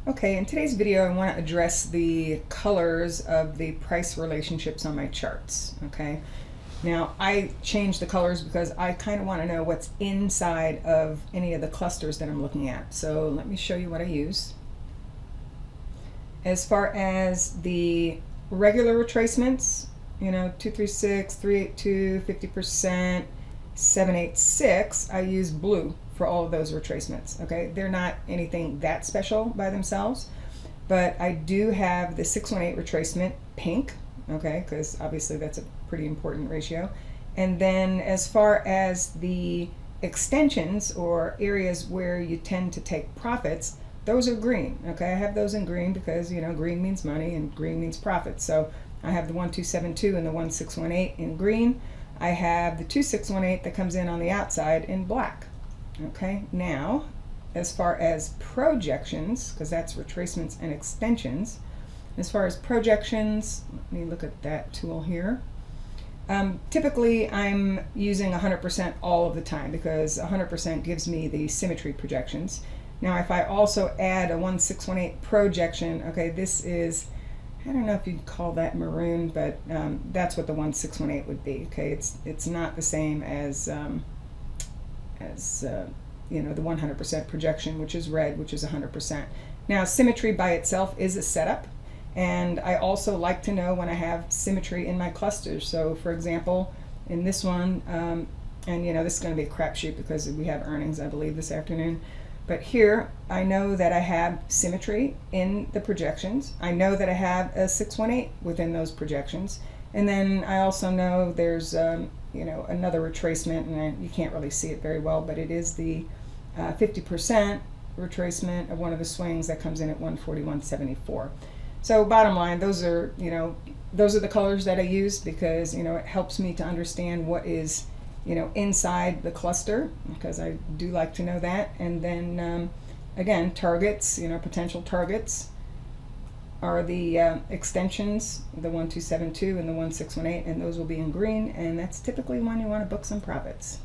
Okay, in today's video I want to address the colors of the price relationships on my charts. Okay, now I changed the colors because I kind of want to know what's inside of any of the clusters that I'm looking at. So let me show you what I use. As far as the regular retracements, 236, 382, 50%, 786, I use blue for all of those retracements. Okay, they're not anything that special by themselves, but I do have the 618 retracement pink, okay, because obviously that's a pretty important ratio. And then as far as the extensions or areas where you tend to take profits, those are green. Okay, I have those in green because green means money and green means profit. So I have the 1272 and the 1618 in green. I have the 2618 that comes in on the outside in black. Okay, now as far as projections, because that's retracements and extensions, as far as projections, let me look at that tool here. Typically I'm using 100% all of the time because 100% gives me the symmetry projections. Now if I also add a 1618 projection, okay, this is, I don't know if you'd call that maroon, but that's what the 1618 would be. Okay, it's not the same as the 100% projection, which is red, which is 100%. Now symmetry by itself is a setup, and I also like to know when I have symmetry in my clusters. So for example, in this one, and this is going to be a crapshoot because we have earnings, I believe, this afternoon. But here, I know that I have symmetry in the projections. I know that I have a 618 within those projections. And then I also know there's, another retracement, and you can't really see it very well, but it is the 50% retracement of one of the swings that comes in at 141.74. So bottom line, those are the colors that I use because, it helps me to understand what is inside the cluster, because I do like to know that. And then again, targets, potential targets are the extensions, the 1272 and the 1618, and those will be in green, and that's typically when you want to book some profits.